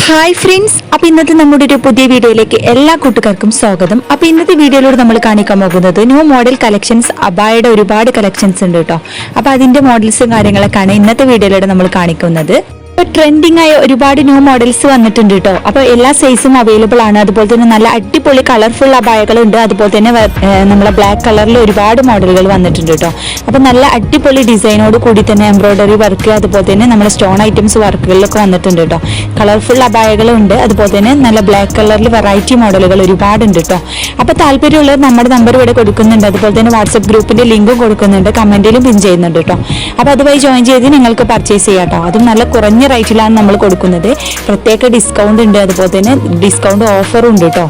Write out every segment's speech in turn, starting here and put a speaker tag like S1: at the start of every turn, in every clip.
S1: Hi friends, അപ്പോൾ ഇന്നത്തെ നമ്മുടെ ഒരു പുതിയ വീഡിയോയിലേക്ക് എല്ലാ കൂട്ടുകാർക്കും സ്വാഗതം. അപ്പോൾ ഇന്നത്തെ വീഡിയോയിലൂടെ നമ്മൾ കാണിക്കാൻ പോകുന്നത് ന്യൂ മോഡൽ കളക്ഷൻസ്, അബായയുടെ ഒരുപാട് കളക്ഷൻസ് ഉണ്ട് കേട്ടോ. അപ്പോൾ അതിന്റെ മോഡൽസും കാര്യങ്ങളൊക്കെയാണ് ഇന്നത്തെ വീഡിയോയിലൂടെ നമ്മൾ കാണിക്കുന്നത്. ട്രെൻഡിങ് ആയ ഒരുപാട് ന്യൂ മോഡൽസ് വന്നിട്ടുണ്ട് കേട്ടോ. അപ്പോൾ എല്ലാ സൈസും അവൈലബിൾ ആണ്. അതുപോലെ തന്നെ നല്ല അടിപൊളി കളർഫുൾ അബായകളുണ്ട്. അതുപോലെ തന്നെ നമ്മളെ ബ്ലാക്ക് കളറിൽ ഒരുപാട് മോഡലുകൾ വന്നിട്ടുണ്ട് കേട്ടോ. അപ്പോൾ നല്ല അടിപൊളി ഡിസൈനോട് കൂടി തന്നെ എംബ്രോയിഡറി വർക്ക്, അതുപോലെ തന്നെ നമ്മുടെ സ്റ്റോൺ ഐറ്റംസ് വർക്കുകളിലൊക്കെ വന്നിട്ടുണ്ട് കേട്ടോ. കളർഫുൾ അബായകളുണ്ട്. അതുപോലെ തന്നെ നല്ല ബ്ലാക്ക് കളറിൽ വെറൈറ്റി മോഡലുകൾ ഒരുപാടുണ്ട് കേട്ടോ. അപ്പോൾ താല്പര്യമുള്ളവർ നമ്മുടെ നമ്പർ ഇവിടെ കൊടുക്കുന്നുണ്ട്. അതുപോലെ തന്നെ വാട്സപ്പ് ഗ്രൂപ്പിന്റെ ലിങ്കും കൊടുക്കുന്നുണ്ട്, കമന്റിലും പിൻ ചെയ്യുന്നുണ്ട് കേട്ടോ. അപ്പോൾ അതുവഴി ജോയിൻ ചെയ്ത് നിങ്ങൾക്ക് പർച്ചേസ് ചെയ്യാം കേട്ടോ. അതും നല്ല കുറഞ്ഞ റേറ്റിലാണ് നമ്മൾ കൊടുക്കുന്നത്. പ്രത്യേക ഡിസ്കൗണ്ട് ഉണ്ട്, അതുപോലെ തന്നെ ഡിസ്കൗണ്ട് ഓഫറും ഉണ്ട് കേട്ടോ.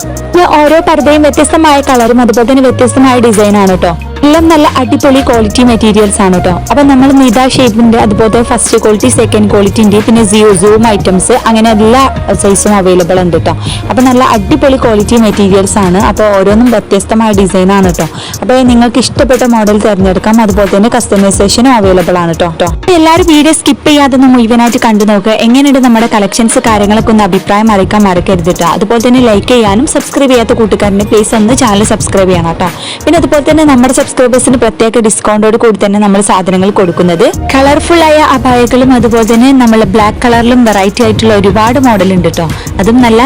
S1: ഓരോ പർദ്ദയും വ്യത്യസ്തമായ കളറും അതുപോലെ തന്നെ വ്യത്യസ്തമായ ഡിസൈൻ ആണ് കേട്ടോ. എല്ലാം നല്ല അടിപൊളി ക്വാളിറ്റി മെറ്റീരിയൽസ് ആണ് കേട്ടോ. അപ്പൊ നമ്മൾ മിത ഷേപ്പിന്റെ, അതുപോലെ ഫസ്റ്റ് ക്വാളിറ്റി, സെക്കൻഡ് ക്വാളിറ്റിന്റെ, പിന്നെ സൂം ഐറ്റംസ്, അങ്ങനെ എല്ലാ സൈസും അവൈലബിൾ ഉണ്ട് കേട്ടോ. അപ്പൊ നല്ല അടിപൊളി ക്വാളിറ്റി മെറ്റീരിയൽസ് ആണ്. അപ്പോൾ ഓരോന്നും വ്യത്യസ്തമായ ഡിസൈൻ ആണ് കേട്ടോ. അപ്പോൾ നിങ്ങൾക്ക് ഇഷ്ടപ്പെട്ട മോഡൽ തിരഞ്ഞെടുക്കാം. അതുപോലെ തന്നെ കസ്റ്റമൈസേഷനും അവൈലബിൾ ആണ് കേട്ടോ. എല്ലാവരും വീഡിയോ സ്കിപ്പ് ചെയ്യാതെ മുഴുവനായിട്ട് കണ്ടു നോക്കുക. എങ്ങനെയുണ്ട് നമ്മുടെ കളക്ഷൻസ്, കാര്യങ്ങളൊക്കെ ഒന്ന് അഭിപ്രായം അറിയിക്കാൻ മറക്കരുത് കേട്ടോ. അതുപോലെ തന്നെ ലൈക്ക് ചെയ്യാനും സബ്സ്ക്രൈബ് ചെയ്യാത്ത കൂട്ടുകാരനെ പ്ലീസ് ഒന്ന് ചാനൽ സബ്സ്ക്രൈബ് ചെയ്യണം കേട്ടോ. പിന്നെ അതുപോലെ തന്നെ നമ്മുടെ സബ്സ്ക്രൈബേഴ്സിന് പ്രത്യേക ഡിസ്കൗണ്ടോട് കൂടി തന്നെ നമ്മൾ സാധനങ്ങൾ കൊടുക്കുന്നത്. കളർഫുൾ ആയ അബായകളും അതുപോലെ തന്നെ നമ്മൾ ബ്ലാക്ക് കളറിലും വെറൈറ്റി ആയിട്ടുള്ള ഒരുപാട് മോഡൽ ഉണ്ട് കേട്ടോ. അതും നല്ല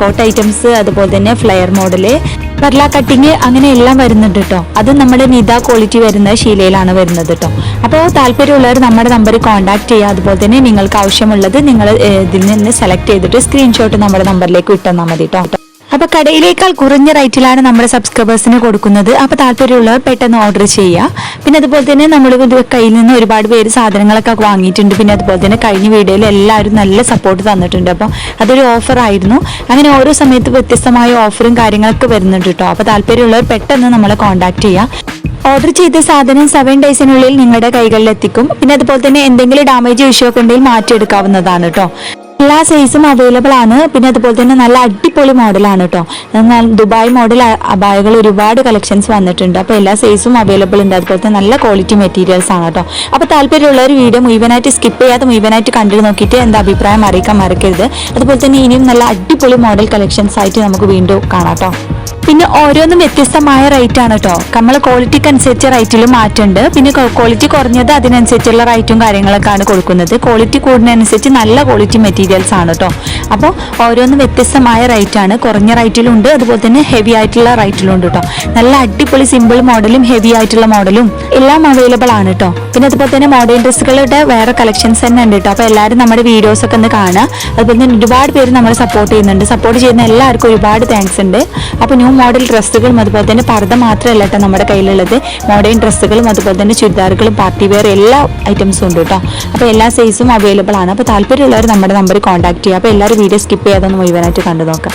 S1: കോട്ട് ഐറ്റംസ്, അതുപോലെ തന്നെ ഫ്ലെയർ മോഡല്, പെർല കട്ടിങ്, അങ്ങനെ എല്ലാം വരുന്നുണ്ട് കേട്ടോ. അതും നമ്മുടെ നിത ക്വാളിറ്റി വരുന്ന ശീലയിലാണ് വരുന്നത് കേട്ടോ. അപ്പോൾ താല്പര്യമുള്ളവർ നമ്മുടെ നമ്പറിൽ കോൺടാക്ട് ചെയ്യുക. അതുപോലെ തന്നെ നിങ്ങൾക്ക് ആവശ്യമുള്ളത് നിങ്ങൾ ഇതിൽ നിന്ന് സെലക്ട് ചെയ്തിട്ട് സ്ക്രീൻഷോട്ട് നമ്മുടെ നമ്പറിലേക്ക് ഇട്ടെന്നാൽ മതി കേട്ടോ. അപ്പൊ കടയിലേക്കാൾ കുറഞ്ഞ റേറ്റിലാണ് നമ്മുടെ സബ്സ്ക്രൈബേഴ്സിന് കൊടുക്കുന്നത്. അപ്പൊ താല്പര്യമുള്ളവർ പെട്ടെന്ന് ഓർഡർ ചെയ്യുക. പിന്നെ അതുപോലെ തന്നെ നമ്മൾ കയ്യിൽ നിന്ന് ഒരുപാട് പേര് സാധനങ്ങളൊക്കെ വാങ്ങിയിട്ടുണ്ട്. പിന്നെ അതുപോലെ തന്നെ കഴിഞ്ഞ വീഡിയോയിൽ എല്ലാവരും നല്ല സപ്പോർട്ട് തന്നിട്ടുണ്ട്. അപ്പം അതൊരു ഓഫർ ആയിരുന്നു. അങ്ങനെ ഓരോ സമയത്ത് വ്യത്യസ്തമായ ഓഫറും കാര്യങ്ങളൊക്കെ വരുന്നുണ്ട് കേട്ടോ. അപ്പൊ താല്പര്യമുള്ളവർ പെട്ടെന്ന് നമ്മളെ കോൺടാക്ട് ചെയ്യുക. ഓർഡർ ചെയ്ത സാധനം 7 ഡേയ്സിനുള്ളിൽ നിങ്ങളുടെ കൈകളിൽ എത്തിക്കും. പിന്നെ അതുപോലെ തന്നെ എന്തെങ്കിലും ഡാമേജ് ഇഷ്യൂ ഒക്കെ ഉണ്ടെങ്കിൽ മാറ്റിയെടുക്കാവുന്നതാണ് കേട്ടോ. എല്ലാ സൈസും അവൈലബിൾ ആണ്. പിന്നെ അതുപോലെ തന്നെ നല്ല അടിപൊളി മോഡലാണ് കേട്ടോ. എന്നാൽ ദുബായ് മോഡൽ അബായകൾ ഒരുപാട് കളക്ഷൻസ് വന്നിട്ടുണ്ട്. അപ്പോൾ എല്ലാ സൈസും അവൈലബിൾ ഉണ്ട്. അതുപോലെ തന്നെ നല്ല ക്വാളിറ്റി മെറ്റീരിയൽസ് ആണ് കേട്ടോ. അപ്പോൾ താല്പര്യമുള്ളവർ വീഡിയോ മുഴുവനായിട്ട് സ്കിപ്പ് ചെയ്യാതെ മുഴുവനായിട്ട് കണ്ടു നോക്കിയിട്ട് എന്താ അഭിപ്രായം അറിയിക്കാൻ മറക്കരുത്. അതുപോലെ തന്നെ ഇനിയും നല്ല അടിപൊളി മോഡൽ കളക്ഷൻസ് ആയിട്ട് നമുക്ക് വീണ്ടും കാണാം കേട്ടോ. പിന്നെ ഓരോന്നും വ്യത്യസ്തമായ റേറ്റ് ആണ് കേട്ടോ. നമ്മൾ ക്വാളിറ്റിക്ക് അനുസരിച്ച് റേറ്റിലും മാറ്റുണ്ട്. പിന്നെ ക്വാളിറ്റി കുറഞ്ഞത് അതിനനുസരിച്ചുള്ള റേറ്റും കാര്യങ്ങളൊക്കെയാണ് കൊടുക്കുന്നത്. ക്വാളിറ്റി കൂടുന്നതനുസരിച്ച് നല്ല ക്വാളിറ്റി മെറ്റീരിയൽസ് ആണ് കേട്ടോ. അപ്പോൾ ഓരോന്നും വ്യത്യസ്തമായ റേറ്റ് ആണ്. കുറഞ്ഞ റേറ്റിലുണ്ട്, അതുപോലെ തന്നെ ഹെവി ആയിട്ടുള്ള റേറ്റിലും ഉണ്ട് കേട്ടോ. നല്ല അടിപൊളി സിമ്പിൾ മോഡലും ഹെവി ആയിട്ടുള്ള മോഡലും എല്ലാം അവൈലബിൾ ആണ് കേട്ടോ. പിന്നെ അതുപോലെ തന്നെ മോഡേൺ ഡ്രസ്സുകളുടെ വേറെ കളക്ഷൻസ് തന്നെ ഉണ്ട് കേട്ടോ. അപ്പോൾ എല്ലാവരും നമ്മുടെ വീഡിയോസ് ഒക്കെ ഒന്ന് കാണുക. അതുപോലെ തന്നെ ഒരുപാട് പേര് നമ്മളെ സപ്പോർട്ട് ചെയ്യുന്നുണ്ട്. സപ്പോർട്ട് ചെയ്യുന്ന എല്ലാവർക്കും ഒരുപാട് താങ്ക്സ് ഉണ്ട്. അപ്പോൾ ന്യൂ മോഡൽ ഡ്രസ്സുകളും അതുപോലെ തന്നെ പർദ്ദ മാത്രമല്ല കേട്ടോ നമ്മുടെ കയ്യിലുള്ളത്. മോഡേൺ ഡ്രസ്സുകളും അതുപോലെ തന്നെ ചുരിദാറുകളും പാർട്ടി വെയർ എല്ലാ ഐറ്റംസും ഉണ്ട് കേട്ടോ. അപ്പോൾ എല്ലാ സൈസും അവൈലബിൾ ആണ്. അപ്പോൾ താല്പര്യമുള്ളവർ നമ്മുടെ നമ്പറിൽ കോൺടാക്ട് ചെയ്യുക. അപ്പോൾ എല്ലാവരും വീഡിയോ സ്കിപ്പ് ചെയ്യാതെ ഒന്ന് മുഴുവനായിട്ട് കണ്ടു നോക്കാം.